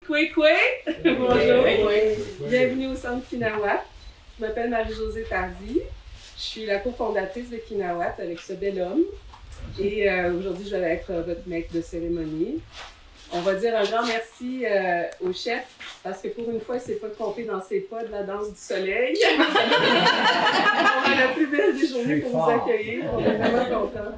Koué Koué! Bonjour! Bienvenue au Centre Kinawat. Je m'appelle Marie-Josée Tardy. Je suis la cofondatrice de Kinawat avec ce bel homme. Et aujourd'hui, je vais être votre maître de cérémonie. On va dire un grand merci au chef, parce que pour une fois, il ne s'est pas trompé dans ses pas de la danse du soleil. On a la plus belle des journées pour vous accueillir. On est vraiment contents.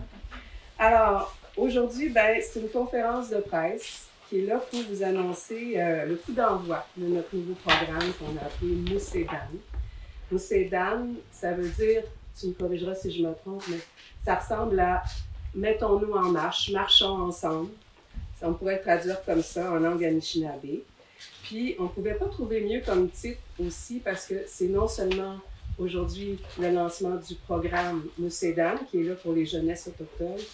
Alors, aujourd'hui, c'est une conférence de presse qui est là pour vous annoncer le coup d'envoi de notre nouveau programme qu'on a appelé Moussédan. Moussédan, ça veut dire, tu me corrigeras si je me trompe, mais ça ressemble à « mettons-nous en marche, marchons ensemble ». On pourrait traduire comme ça en langue anishinaabe. Puis, on ne pouvait pas trouver mieux comme titre aussi parce que c'est non seulement aujourd'hui le lancement du programme Moussédan, qui est là pour les jeunesses autochtones,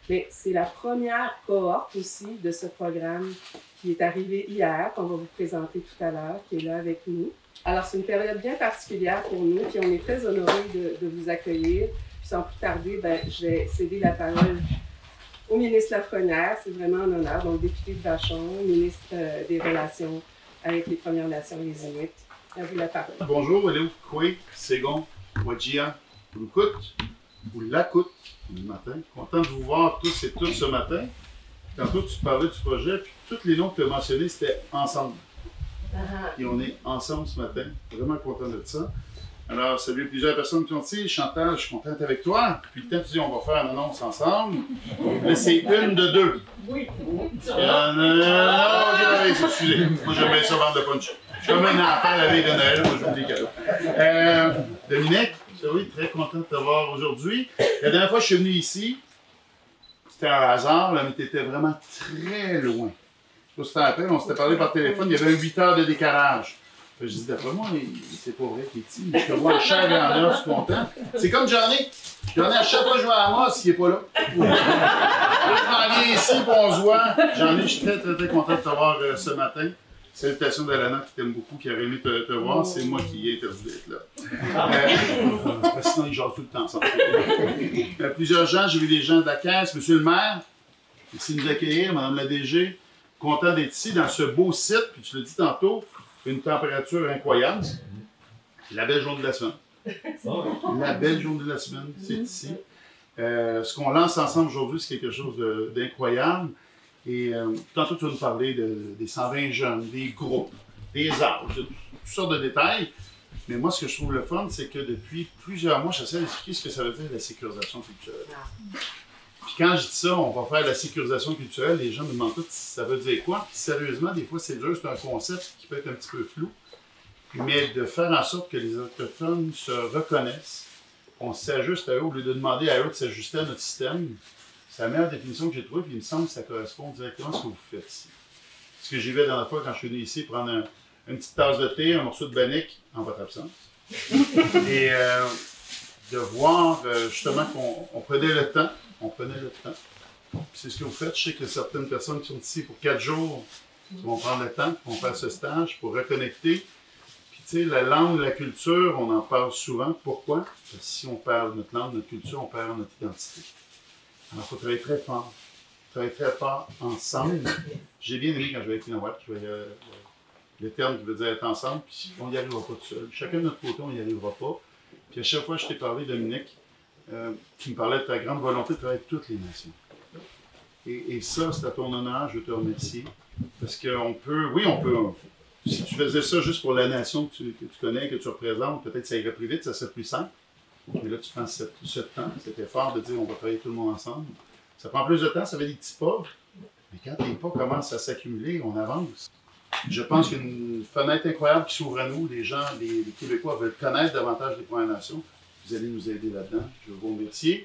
mais c'est la première cohorte aussi de ce programme qui est arrivé hier, qu'on va vous présenter tout à l'heure, qui est là avec nous. Alors, c'est une période bien particulière pour nous, puis on est très honorés de vous accueillir. Puis, sans plus tarder, je vais céder la parole au ministre Lafrenière, c'est vraiment un honneur, donc député de Vachon, ministre des Relations avec les Premières Nations et les Inuits. À vous la parole. Bonjour, Elou Koué, Ségon, Wajia, Lukut, ou Lakut, le matin. Content de vous voir tous et toutes ce matin. Tantôt, tu parlais du projet, puis tous les noms que tu as mentionnés, c'était ensemble. Et on est ensemble ce matin. Vraiment content de ça. Alors, salut plusieurs personnes qui ont dit, Chantal, je suis contente avec toi. Puis le temps, tu dis, on va faire une annonce ensemble. Mais c'est une de deux. Oui. Non, excusez. Moi, j'aime bien ça vendre de punch. Je suis comme un enfant la veille de Noël, moi, je vous dis des cadeaux. Dominique, oui, très content de te voir aujourd'hui. La dernière fois que je suis venu ici, c'était un hasard, là, mais tu étais vraiment très loin. Je sais pas si tu te rappelles, on s'était parlé par téléphone, il y avait 8 heures de décalage. Je dis, d'après moi, c'est pas vrai qu'il est petit, mais je te vois en chair grandeur, je suis content. C'est comme Johnny. Johnny, à chaque fois que je vais à Amos, il n'est pas là. Je m'en viens ici, puis on se voit. Johnny, je suis très, très, très content de te voir ce matin. Salutations d'Alana qui t'aime beaucoup, qui aurait aimé te voir. C'est moi qui ai interdit d'être là. Sinon, ils jasent tout le temps ensemble. Plusieurs gens, j'ai vu des gens de la caisse. Monsieur le maire, ici nous accueillir, madame la DG. Content d'être ici, dans ce beau site. Puis tu l'as dit tantôt, une température incroyable. La belle journée de la semaine. La belle journée de la semaine, c'est ici. Ce qu'on lance ensemble aujourd'hui, c'est quelque chose d'incroyable. Et tantôt, tu vas nous parler des 120 jeunes, des groupes, des âges, de toutes sortes de détails. Mais moi, ce que je trouve le fun, c'est que depuis plusieurs mois, j'essaie d'expliquer ce que ça veut dire la sécurisation culturelle. Puis quand je dis ça, on va faire la sécurisation culturelle, les gens me demandent tous si ça veut dire quoi. Puis sérieusement, des fois, c'est juste un concept qui peut être un petit peu flou. Mais de faire en sorte que les Autochtones se reconnaissent, qu'on s'ajuste à eux, au lieu de demander à eux de s'ajuster à notre système, c'est la meilleure définition que j'ai trouvée, puis il me semble que ça correspond directement à ce que vous faites ici. Ce que j'ai vu la dernière fois quand je suis venu ici, prendre une petite tasse de thé, un morceau de bannique, en votre absence. Et de voir justement qu'on prenait le temps. On prenait le temps. C'est ce que vous faites. Je sais que certaines personnes qui sont ici pour 4 jours vont prendre le temps, vont faire ce stage pour reconnecter. Puis tu sais, la langue, la culture, on en parle souvent. Pourquoi? Parce que si on perd notre langue, notre culture, on perd notre identité. Alors il faut travailler très fort. Travailler très fort ensemble. J'ai bien aimé quand je vais avec Kinawat, je voyais le terme qui veut dire être ensemble, puis on n'y arrivera pas tout seul. Chacun de notre côté, on n'y arrivera pas. Puis à chaque fois que je t'ai parlé, Dominique, tu me parlais de ta grande volonté de travailler avec toutes les nations. Et ça, c'est à ton honneur, je te remercie. Parce qu'on peut, oui, on peut, si tu faisais ça juste pour la nation que tu connais, que tu représentes, peut-être ça irait plus vite, ça serait plus simple. Mais là, tu prends ce temps, cet effort de dire on va travailler tout le monde ensemble. Ça prend plus de temps, ça fait des petits pas. Mais quand les pas commencent à s'accumuler, on avance. Je pense qu'il y a une fenêtre incroyable qui s'ouvre à nous. Les gens, les Québécois veulent connaître davantage les Premières Nations. Vous allez nous aider là-dedans. Je vous remercie.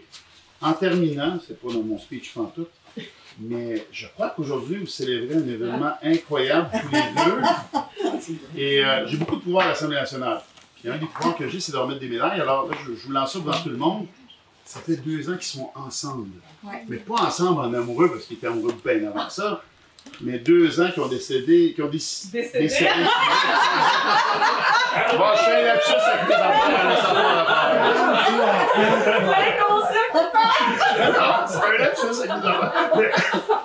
En terminant, c'est pas dans mon speech pantoute, mais je crois qu'aujourd'hui, vous célébrez un événement incroyable tous les deux. Et j'ai beaucoup de pouvoir à l'Assemblée nationale. Puis un des pouvoirs que j'ai, c'est de remettre des médailles. Alors là, je vous lance ça devant tout le monde. Ça fait 2 ans qu'ils sont ensemble. Ouais. Mais pas ensemble en amoureux, parce qu'ils étaient amoureux bien avant ça. Mais 2 ans qui ont décédé, qui ont décédé. Bon, je fais un lapsus avec mes enfants, on va savoir la Non, c'est un lapsus, évidemment. C'est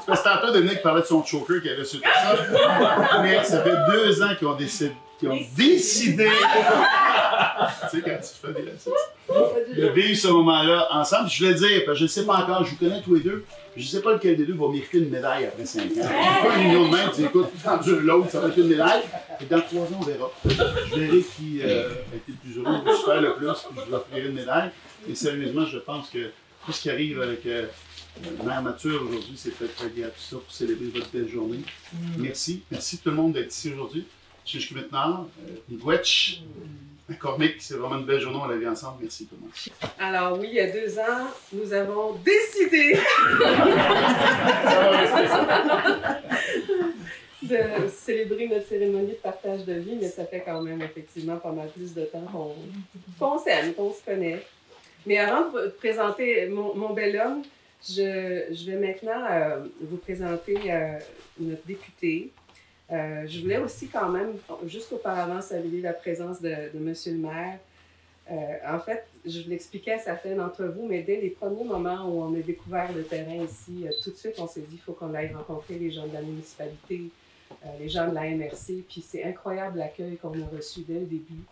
parce que tantôt, Dominique parlait de son choker qui avait sur ça. Mais ça fait 2 ans qu'ils ont décidé. Tu sais, quand tu fais des lapsus. De vivre ce moment-là ensemble. Je voulais dire, parce que je ne sais pas encore, je vous connais tous les deux. Je ne sais pas lequel des deux va mériter une médaille après 5 ans. Pas une union de même, tu écoutes, l'autre, ça va être une médaille. Et dans 3 ans, on verra. Je verrai qui a été le plus heureux, le super le plus, puis je lui offrirai une médaille. Et sérieusement, je pense que tout ce qui arrive avec Mère Mature aujourd'hui, c'est peut-être relié à tout ça pour célébrer votre belle journée. Merci. Merci tout le monde d'être ici aujourd'hui. Chez maintenant, Miigwech, Cormick, c'est vraiment une belle journée, on l'a vu ensemble. Merci tout le monde. Alors oui, il y a 2 ans, nous avons décidé de célébrer notre cérémonie de partage de vie, mais ça fait quand même effectivement pas mal plus de temps qu'on s'aime, qu'on se connaît. Mais avant de présenter mon bel homme, je vais maintenant vous présenter notre député. Je voulais aussi quand même, juste auparavant, saluer la présence de Monsieur le maire. En fait, je l'expliquais à certains d'entre vous, mais dès les premiers moments où on a découvert le terrain ici, tout de suite, on s'est dit qu'il faut qu'on aille rencontrer les gens de la municipalité, les gens de la MRC, puis c'est incroyable l'accueil qu'on a reçu dès le début.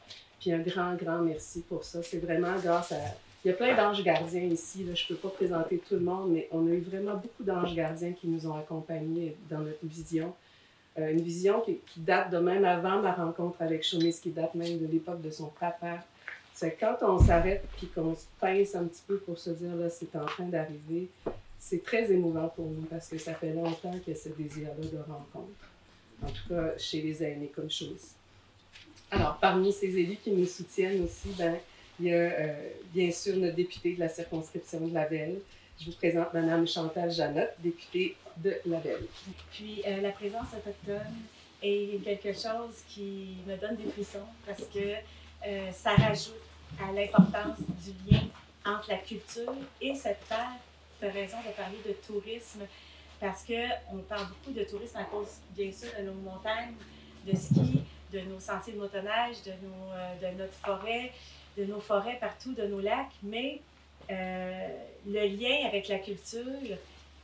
Puis un grand, grand merci pour ça. C'est vraiment grâce à... Il y a plein d'anges gardiens ici, là. Je ne peux pas présenter tout le monde, mais on a eu vraiment beaucoup d'anges gardiens qui nous ont accompagnés dans notre vision. Une vision qui date de même avant ma rencontre avec Showmiss, qui date même de l'époque de son papa. C'est quand on s'arrête et qu'on se pince un petit peu pour se dire là, c'est en train d'arriver, c'est très émouvant pour nous parce que ça fait longtemps qu'il y a ce désir-là de rencontre. En tout cas, chez les aînés comme Showmiss. Alors, parmi ces élus qui nous soutiennent aussi, il y a bien sûr notre députée de la circonscription de Labelle. Je vous présente Mme Chantal Janotte, députée de Labelle. Puis la présence autochtone est quelque chose qui me donne des frissons parce que ça rajoute à l'importance du lien entre la culture et cette terre. Tu as raison de parler de tourisme parce qu'on parle beaucoup de tourisme à cause, bien sûr, de nos montagnes, de ski, de nos sentiers de motoneige, de notre forêt, de nos forêts partout, de nos lacs, mais le lien avec la culture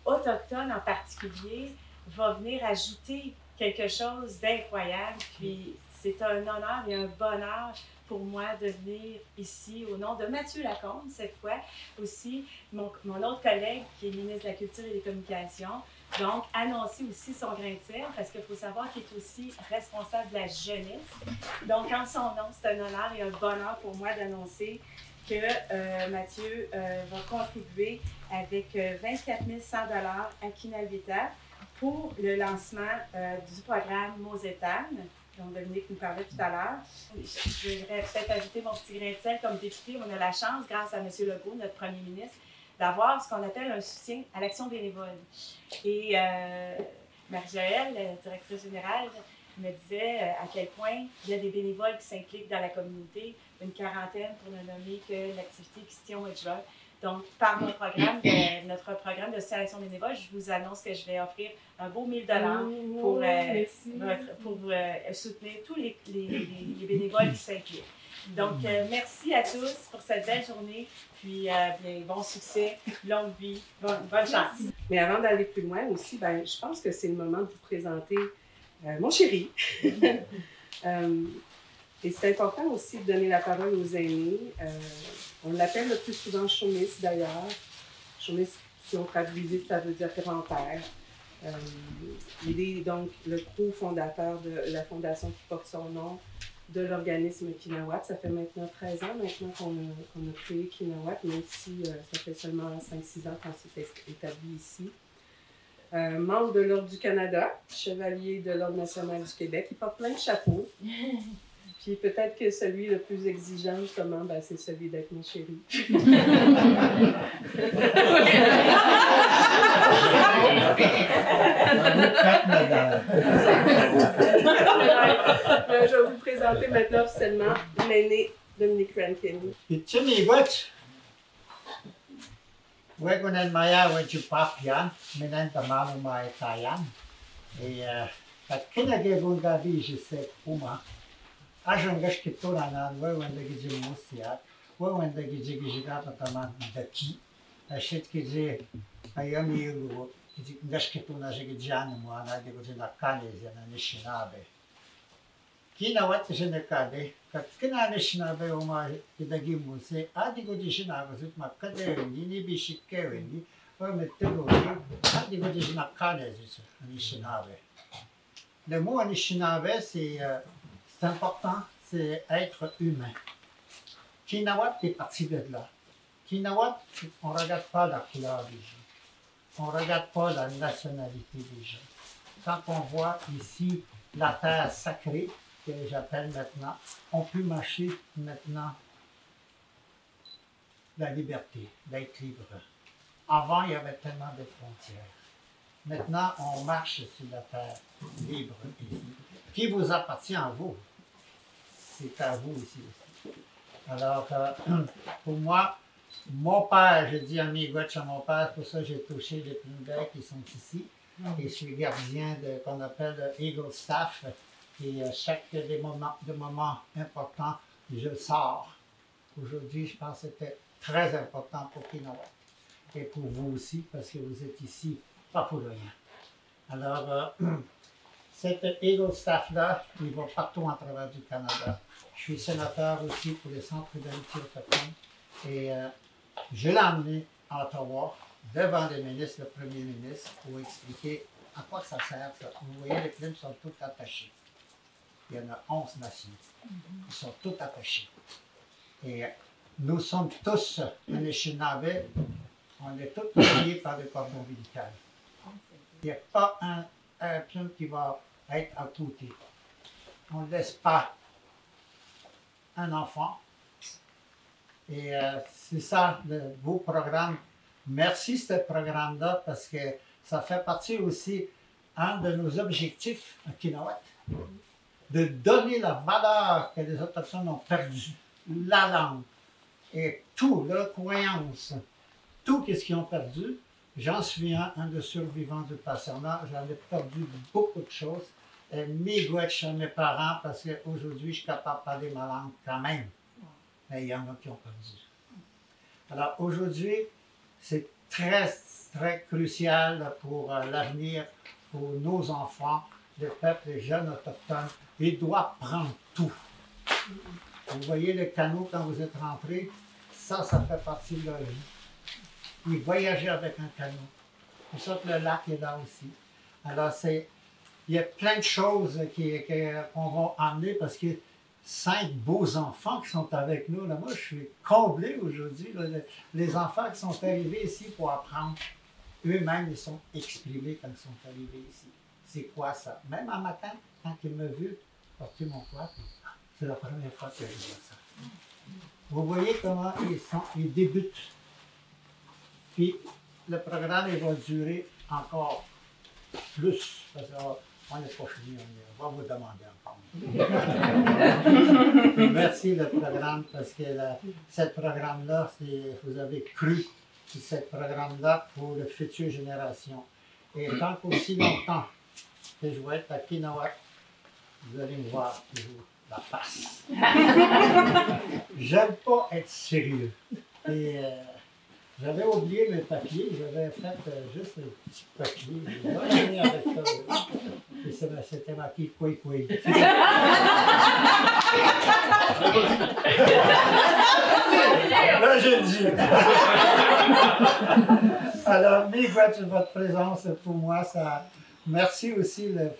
autochtone en particulier va venir ajouter quelque chose d'incroyable. Puis c'est un honneur et un bonheur pour moi de venir ici au nom de Mathieu Lacombe, cette fois aussi, mon autre collègue qui est ministre de la Culture et des Communications. Donc, annoncer aussi son grain de sel, parce qu'il faut savoir qu'il est aussi responsable de la jeunesse. Donc, en son nom, c'est un honneur et un bonheur pour moi d'annoncer que Mathieu va contribuer avec 24 100 $ à Kinavita pour le lancement du programme Mosetane, dont Dominique nous parlait tout à l'heure. Je voudrais peut-être ajouter mon petit grain de sel. Comme député, on a la chance, grâce à M. Legault, notre premier ministre, d'avoir ce qu'on appelle un soutien à l'action bénévole. Et Marie-Joëlle, directrice générale, me disait à quel point il y a des bénévoles qui s'impliquent dans la communauté, une quarantaine pour ne nommer que l'activité qui se tient au mois de juin. Donc, par mon programme, notre programme de sélection bénévole, je vous annonce que je vais offrir un beau 1 000 $ pour soutenir tous les bénévoles qui s'impliquent. Donc, merci à tous pour cette belle journée, puis bien, bon succès, longue vie, bonne chance. Mais avant d'aller plus loin aussi, je pense que c'est le moment de vous présenter mon chéri. Et c'est important aussi de donner la parole aux aînés. On l'appelle le plus souvent Showmiss d'ailleurs. Showmiss, si on traduisait, ça veut dire grand-père. Il est donc le cofondateur de la fondation qui porte son nom, de l'organisme Kinawat. Ça fait maintenant 13 ans qu'on a créé Kinawat, même si ça fait seulement 5-6 ans qu'on s'est établi ici. Membre de l'Ordre du Canada, chevalier de l'Ordre national du Québec. Il porte plein de chapeaux. Puis peut-être que celui le plus exigeant, justement, c'est celui d'être mon chéri. Je vais vous présenter maintenant officiellement l'aîné Dominique Rankin. Tu Miigwech. Wegunen maya wenchu papian, menen tamamu mai tayan. Et kat kinagegun gabi jise puma. Ajun gashkituna nan wewen de giji musiat, wewen de giji gijigata taman daki. Achète qui dit, ayam yugo, qui dit, n'achète on a j'ai déjà moi, on a dit que la canne, il y a un échinabe. Qui n'a pas de génécale, quand on a un échinabe au moins, il a dit, c'est, a dit que des échinabe, c'est ma cadère, ni bichique, ni, on met tout le monde, a dit que des génécale, c'est un échinabe. Le mot Anishinaabe, c'est important, c'est être humain. Kinawat est parti de là. Kinawat, on ne regarde pas la couleur des gens. On ne regarde pas la nationalité des gens. Quand on voit ici la terre sacrée, que j'appelle maintenant, on peut marcher maintenant la liberté, d'être libre. Avant, il y avait tellement de frontières. Maintenant, on marche sur la terre libre ici, qui vous appartient à vous. C'est à vous ici aussi. Alors, pour moi, mon père, je dis à Miigwech à mon père, pour ça j'ai touché les Pingais qui sont ici. Et je suis gardien de qu'on appelle Eagle Staff. Et chaque des moments importants, je sors. Aujourd'hui, je pense que c'était très important pour Kinawa. Et pour vous aussi, parce que vous êtes ici. Pas pour rien. Alors, cet Eagle Staff-là, il va partout à travers du Canada. Je suis sénateur aussi pour les centres d'amitié autochtone. Et je l'ai amené à Ottawa, devant le ministre, le premier ministre, pour expliquer à quoi ça sert. Ça. Vous voyez, les clims sont tous attachés. Il y en a 11 nations. Ils sont tous attachés. Et nous sommes tous un Anishinaabe. On est tous reliés par le cordon ombilical. Il n'y a pas un plume qui va être à côté. On ne laisse pas un enfant. Et c'est ça, le beau programme. Merci ce programme-là parce que ça fait partie aussi un de nos objectifs à Kinawat, de donner la valeur que les Autochtones ont perdue, la langue et tout, leur croyance, tout ce qu'ils ont perdu. J'en suis un de survivants du Passana. J'en ai perdu beaucoup de choses. Miigwech à mes parents, parce qu'aujourd'hui, je suis capable de parler ma langue quand même. Mais il y en a qui ont perdu. Alors aujourd'hui, c'est très, très crucial pour l'avenir, pour nos enfants, le peuple, les jeunes autochtones. Ils doivent prendre tout. Vous voyez le canot quand vous êtes rentrés, ça fait partie de leur vie. Ils voyageaient avec un canot. Pour ça que le lac est là aussi. Alors, il y a plein de choses qu'on va emmener parce que 5 beaux enfants qui sont avec nous. Là, moi, je suis comblé aujourd'hui. Les enfants qui sont arrivés ici pour apprendre, eux-mêmes, ils sont exprimés quand ils sont arrivés ici. C'est quoi ça? Même un matin, quand ils me vu porter mon poids, c'est la première fois que je vois ça. Vous voyez comment ils débutent. Puis le programme il va durer encore plus, parce qu'on n'est pas fini, on va vous demander encore. Merci le programme, parce que ce programme-là, vous avez cru sur ce programme-là pour les futures générations. Et tant qu'aussi longtemps que je vais être à Kinawat, vous allez me voir toujours la face. J'aime pas être sérieux. Et j'avais oublié mes papiers, j'avais fait juste un petit papier. J'ai avec ça. Et c'était marqué « Koué Koué ». Là, je le dis. Alors, Miigwech, votre présence pour moi, ça. Merci aussi le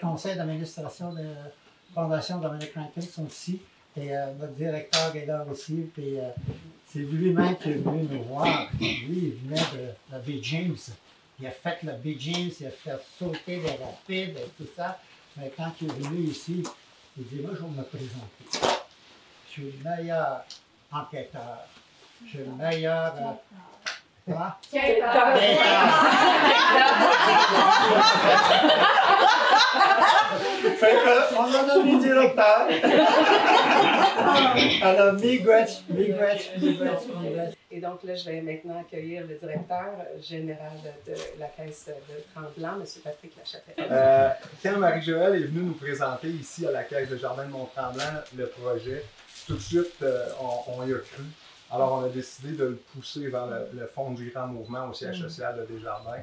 conseil d'administration de la Fondation Dominic Rankin sont ici. Et notre directeur est là aussi. Puis c'est lui-même qui est venu nous voir. Lui, il venait de la baie James. Il a fait la baie James, il a fait sauter les rapides et tout ça. Mais quand il est venu ici, il dit, moi, je vais me présenter. Je suis le meilleur enquêteur. Je suis le meilleur... Quoi? On a nommé directeur. Alors, Miigwech. Et donc là, je vais maintenant accueillir le directeur général de la Caisse de Tremblant, M. Patrick Lachapelle. Quand Marie-Joëlle est venue nous présenter ici à la Caisse de Jardin de Mont-Tremblant le projet, tout de suite, on y a cru. Alors, on a décidé de le pousser vers le fond du grand mouvement au siège social de Desjardins.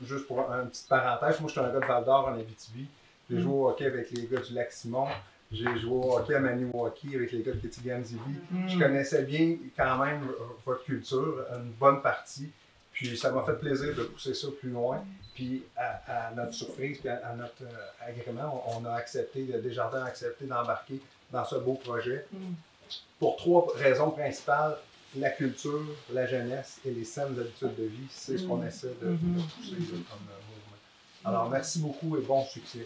Juste pour une petite parenthèse, moi, je suis un gars de Val-d'Or en Abitibi. J'ai joué au hockey avec les gars du Lac-Simon. J'ai joué au hockey à Maniwaki avec les gars de Kitigan-Zibi. Je connaissais bien quand même votre culture, une bonne partie. Puis ça m'a fait plaisir de pousser ça plus loin. Puis à notre surprise, puis à notre agrément, on a accepté, Desjardins a accepté d'embarquer dans ce beau projet. Pour 3 raisons principales: la culture, la jeunesse et les saines habitudes de vie. C'est ce qu'on essaie de pousser comme mouvement. Alors merci beaucoup et bon succès.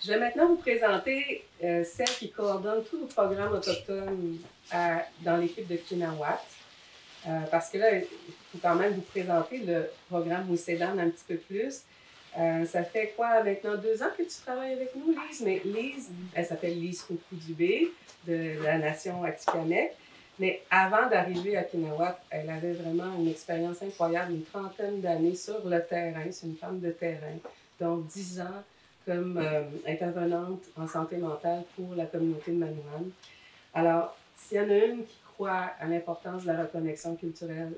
Je vais maintenant vous présenter celle qui coordonne tous nos programmes autochtones dans l'équipe de Kinawat. Parce que là, il faut quand même vous présenter le programme Mousédan un petit peu plus. Ça fait quoi maintenant 2 ans que tu travailles avec nous, Lise? Mais Lise, elle s'appelle Lise Koukoudoubé de la nation Atikamekw. Mais avant d'arriver à Kinawat, elle avait vraiment une expérience incroyable, une 30aine d'années sur le terrain. C'est une femme de terrain, donc 10 ans comme intervenante en santé mentale pour la communauté de Manoan. Alors, s'il y en a une qui croit à l'importance de la reconnexion culturelle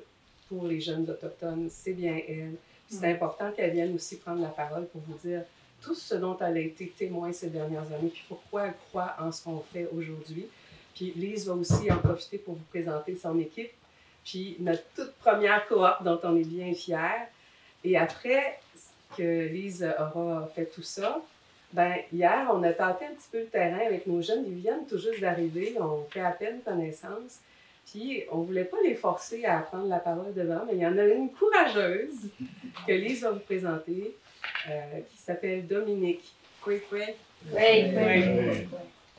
pour les jeunes autochtones, c'est bien elle. C'est important qu'elle vienne aussi prendre la parole pour vous dire tout ce dont elle a été témoin ces dernières années, puis pourquoi elle croit en ce qu'on fait aujourd'hui. Puis Lise va aussi en profiter pour vous présenter son équipe, puis notre toute première cohorte dont on est bien fiers. Et après que Lise aura fait tout ça, ben hier, on a tenté un petit peu le terrain avec nos jeunes. Ils viennent tout juste d'arriver, on fait à peine connaissance. Puis on ne voulait pas les forcer à prendre la parole devant, mais il y en a une courageuse que Lise va vous présenter, qui s'appelle Dominique. Oui.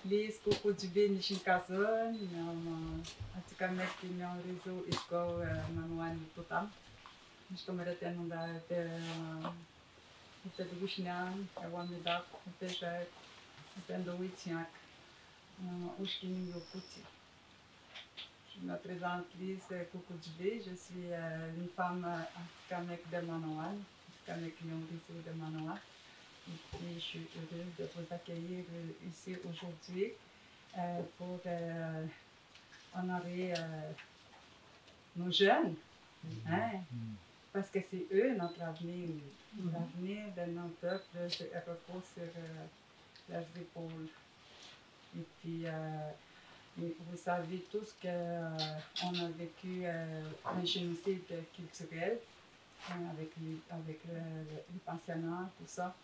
Lise Koukoudoubé Nishinkason, Atikamekw Union Réseau Isko Manoan Totam. Je suis Wishnan, Wamidak, Peshek, Pendowitiak, Ushkini Yokuti. Je me présente Lise Koukoudoubé, je suis une femme Atikamekw de Manoan, Atikamekw Union Réseau de Manoan. Et puis je suis heureuse de vous accueillir ici aujourd'hui pour honorer nos jeunes. Hein? Parce que c'est eux notre avenir. L'avenir de nos peuples repose sur leurs épaules. Et puis, vous savez tous qu'on a vécu un génocide culturel avec les pensionnats, tout ça.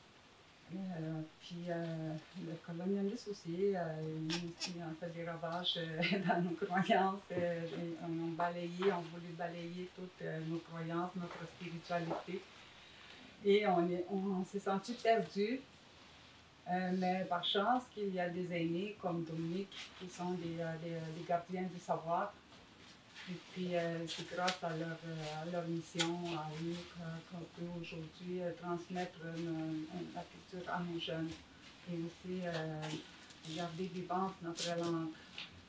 Puis le colonialisme aussi, il a fait des ravages dans nos croyances. On voulait balayer toutes nos croyances, notre spiritualité. Et on s'est senti perdus. Mais par chance qu'il y a des aînés comme Dominique qui sont des gardiens du savoir. Et puis c'est grâce à leur mission à eux qu'on peut aujourd'hui transmettre la culture à nos jeunes et aussi garder vivante notre langue.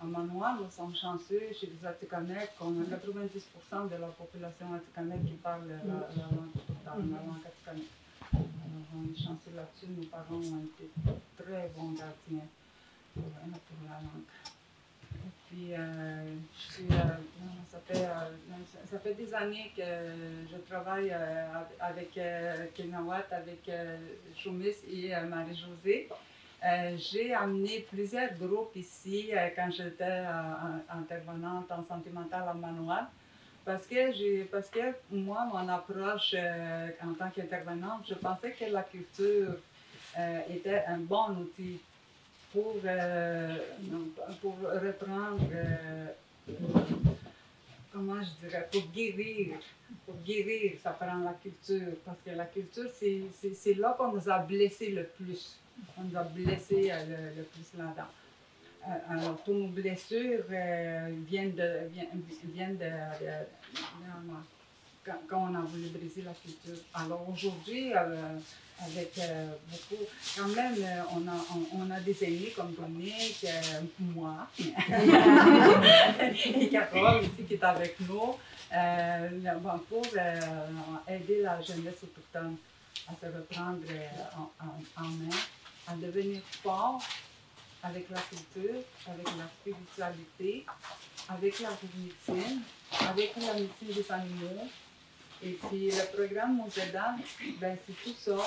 En Manoan, nous sommes chanceux chez les Atikamekw qu'on a 90% de la population Atikamekw qui parle la langue autochtone, la langue Atikamekw. Alors on est chanceux là-dessus, nos parents ont été très bons gardiens pour la langue. Et puis, ça fait des années que je travaille avec Kinawat, avec Choumis et Marie-Josée. J'ai amené plusieurs groupes ici quand j'étais intervenante en santé mentale à Manoan. Parce que moi, mon approche en tant qu'intervenante, je pensais que la culture était un bon outil pour reprendre, comment je dirais, pour guérir. Pour guérir, ça prend la culture. Parce que la culture, c'est là qu'on nous a blessés le plus. On nous a blessés le plus là-dedans. Alors, toutes nos blessures viennent quand on a voulu briser la culture. Alors aujourd'hui, avec beaucoup, quand même, on a des aînés comme Dominique, moi, et Carole aussi qui est avec nous, pour aider la jeunesse autochtone à se reprendre en main, à devenir fort avec la culture, avec la spiritualité avec la médecine, avec la médecine des animaux. Et puis le programme Mojedan, ben, c'est tout ça.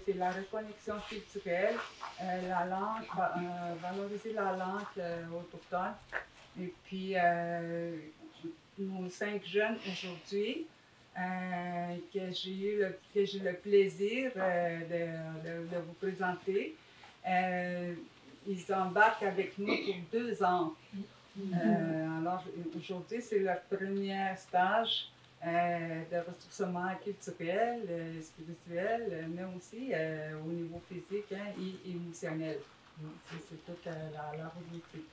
C'est la reconnexion culturelle, la langue, valoriser la langue autochtone. Et puis nos 5 jeunes aujourd'hui, que j'ai eu le plaisir de vous présenter, ils embarquent avec nous pour 2 ans. Alors aujourd'hui, c'est leur premier stage de ressourcement culturel, spirituel, mais aussi au niveau physique et émotionnel. C'est toute leur objectif.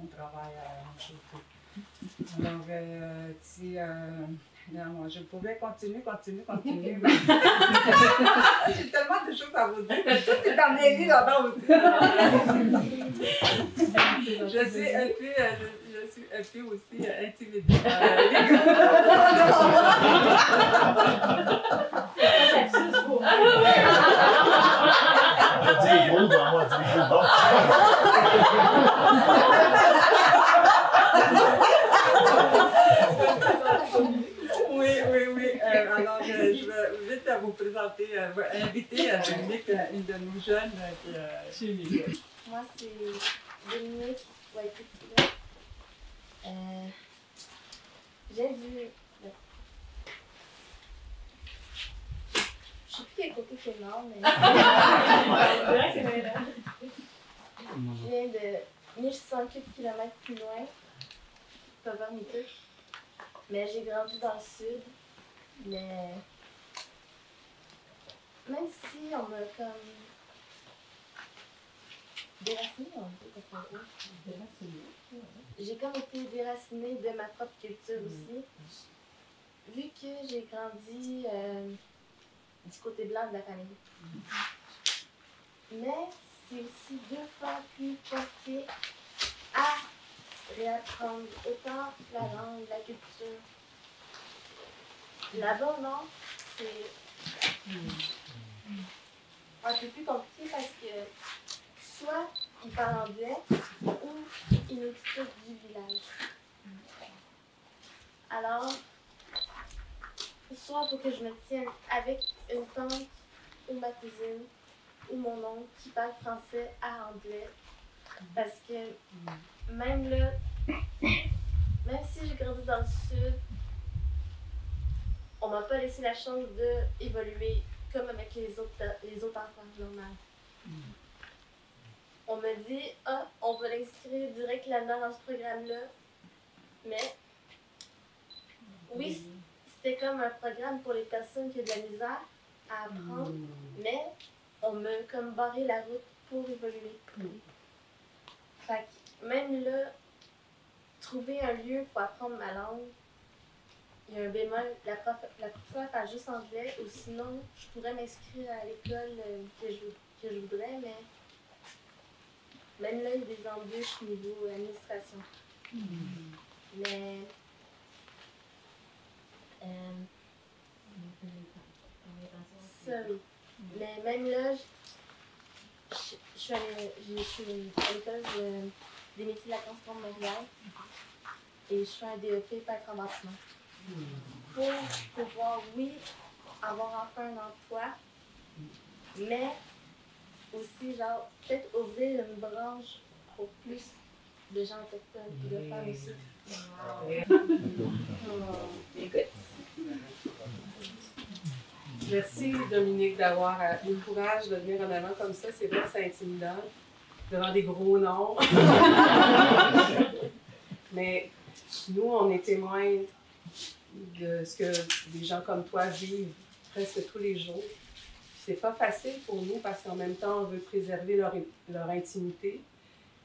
On travaille aujourd'hui. Alors, moi, je pourrais continuer. J'ai tellement de choses à vous dire. Tout est emmêlé là-dedans aussi. Je suis un peu aussi intimidée. Oui. Alors, je vais vite vous présenter, inviter Dominique, une de nos jeunes chez nous. Moi, c'est Dominique Waikiki. J'ai dû. Je sais plus quel côté c'est mort, mais. Je viens de 1600 km plus loin, Pavarnituk. Mais j'ai grandi dans le sud. Mais. Même si on m'a comme. Déracinée, on dit quoi. J'ai comme été déracinée de ma propre culture aussi. Vu que j'ai grandi du côté blanc de la famille. Mais c'est aussi 2 fois plus compliqué à réapprendre autant la langue, la culture. Là-bas, non, c'est un peu plus compliqué parce que soit ils parlent anglais ou ils nous quittent du village. Alors, soit il faut que je me tienne avec une tante ou ma cousine ou mon oncle qui parle français à anglais. Parce que même là, même si j'ai grandi dans le sud, on m'a pas laissé la chance d'évoluer comme avec les autres enfants normaux. On me dit, on va l'inscrire direct là-dedans dans ce programme-là. Mais, oui, c'était comme un programme pour les personnes qui ont de la misère à apprendre, mais on m'a comme barré la route pour évoluer. Fait que même là, trouver un lieu pour apprendre ma langue, il y a un bémol, la professeure parle juste anglais, ou sinon, je pourrais m'inscrire à l'école que je voudrais, mais même là, il y a des embûches au niveau administration. Mais ça, oui. Mais même là, je suis à l'école des métiers de la construction de Montréal et je fais un DEP peintre en bâtiment. Pour pouvoir, oui, avoir enfin un emploi, mais aussi, genre, peut-être ouvrir une branche pour plus de gens autochtones et de femmes aussi. Merci Dominique d'avoir eu le courage de venir en avant comme ça. C'est vrai que c'est intimidant, devant des gros noms. Mais nous, on est témoins de ce que des gens comme toi vivent presque tous les jours. C'est pas facile pour nous parce qu'en même temps, on veut préserver leur intimité.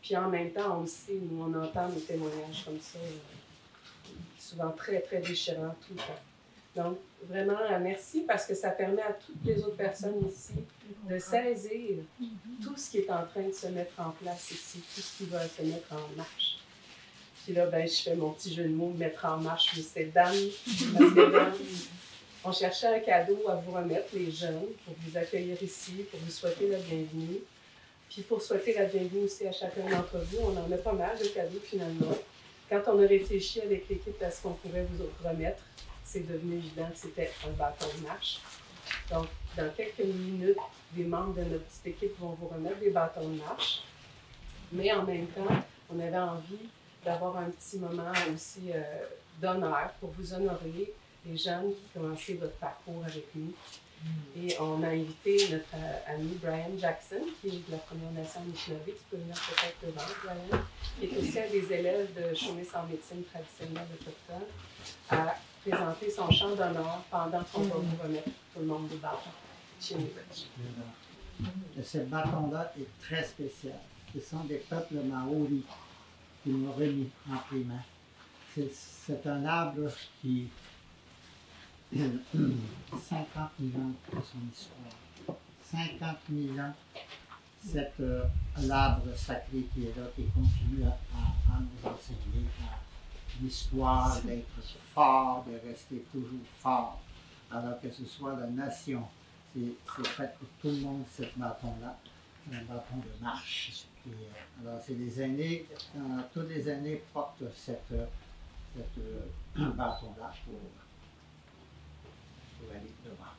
Puis en même temps, on le sait, nous, on entend des témoignages comme ça, souvent très, très déchirants tout le temps. Donc, vraiment, merci parce que ça permet à toutes les autres personnes ici de saisir tout ce qui est en train de se mettre en place ici, tout ce qui va se mettre en marche. Puis là, ben, je fais mon petit jeu de mots, mettre en marche, mais c'est Dan. Parce que Dan, on cherchait un cadeau à vous remettre, les jeunes, pour vous accueillir ici, pour vous souhaiter la bienvenue. Puis pour souhaiter la bienvenue aussi à chacun d'entre vous, on en a pas mal de cadeaux finalement. quand on a réfléchi avec l'équipe à ce qu'on pourrait vous remettre, c'est devenu évident que c'était un bâton de marche. Donc, dans quelques minutes, des membres de notre petite équipe vont vous remettre des bâtons de marche. Mais en même temps, on avait envie d'avoir un petit moment aussi d'honneur pour vous honorer les jeunes qui commençaient votre parcours avec nous. Et on a invité notre ami Brian Jackson, qui est de la Première Nation Anishinaabe, qui peut venir peut-être devant, Brian, qui est aussi un des élèves de Chaumis en médecine traditionnelle autochtone, à présenter son chant d'honneur pendant qu'on va vous remettre tout le monde des bâtons chez nous. Ce bâton-là est très spécial. Ce sont des peuples maoris qui m'ont remis entre les mains. C'est un arbre qui 50 000 ans de son histoire. 50 000 ans, cet l'arbre sacré qui est là, qui continue à nous enseigner l'histoire d'être fort, de rester toujours fort. Alors que ce soit la nation, c'est fait pour tout le monde, ce bâton-là, un bâton de marche. Et, alors, c'est les aînés, tous les aînés portent cette bâton-là pour aller devant.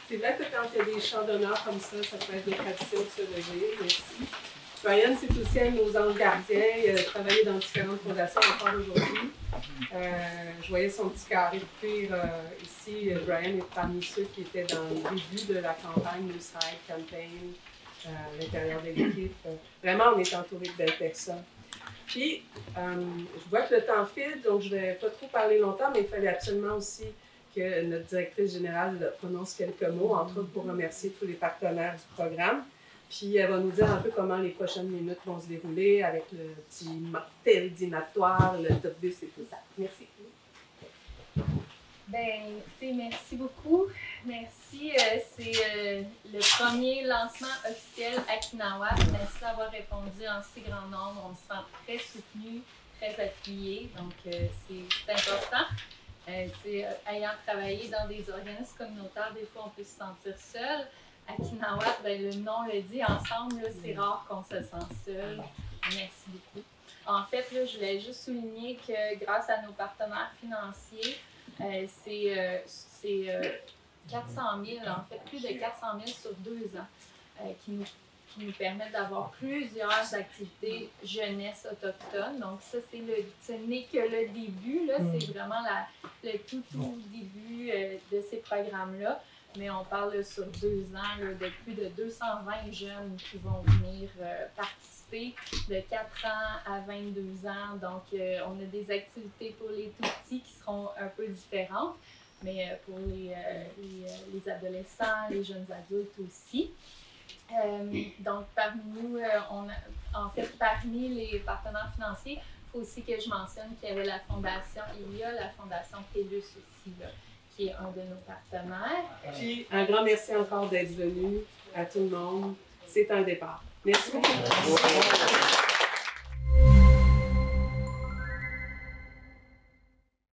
C'est vrai que quand il y a des chants d'honneur comme ça peut être des traditions de se lever. Merci. Brian, c'est aussi un de nos anges gardiens. Il a travaillé dans différentes fondations encore aujourd'hui. Je voyais son petit carré de cuir ici. Brian est parmi ceux qui étaient dans le début de la campagne New Side Campaign, à l'intérieur de l'équipe. Vraiment, on est entouré de belles personnes. Puis, je vois que le temps file, donc je ne vais pas trop parler longtemps, mais il fallait absolument aussi que notre directrice générale prononce quelques mots, entre autres pour remercier tous les partenaires du programme. Puis elle va nous dire un peu comment les prochaines minutes vont se dérouler avec le petit télédinatoire, le top bus et tout ça. Merci. Bien, écoutez, merci beaucoup. Merci. C'est le premier lancement officiel à Kinawa. Merci d'avoir répondu en si grand nombre. On se sent très soutenu, très appuyé. Donc, c'est important. Ayant travaillé dans des organismes communautaires, des fois, on peut se sentir seul. À Kinawa, ben, le nom le dit, ensemble, c'est rare qu'on se sent seul. Merci beaucoup. En fait, là, je voulais juste souligner que grâce à nos partenaires financiers, c'est 400 000, en fait, plus de 400 000 sur 2 ans, qui nous permettent d'avoir plusieurs activités jeunesse autochtone. Donc ça, ce n'est que le début, là, c'est vraiment le tout début de ces programmes-là. Mais on parle sur 2 ans là, de plus de 220 jeunes qui vont venir participer de 4 ans à 22 ans. Donc, on a des activités pour les tout-petits qui seront un peu différentes, mais pour les adolescents, les jeunes adultes aussi. Donc, parmi nous, parmi les partenaires financiers, il faut aussi que je mentionne qu'il y avait il y a la Fondation TELUS aussi, là, qui est un de nos partenaires. Puis, un grand merci encore d'être venu à tout le monde. C'est un départ. Merci beaucoup.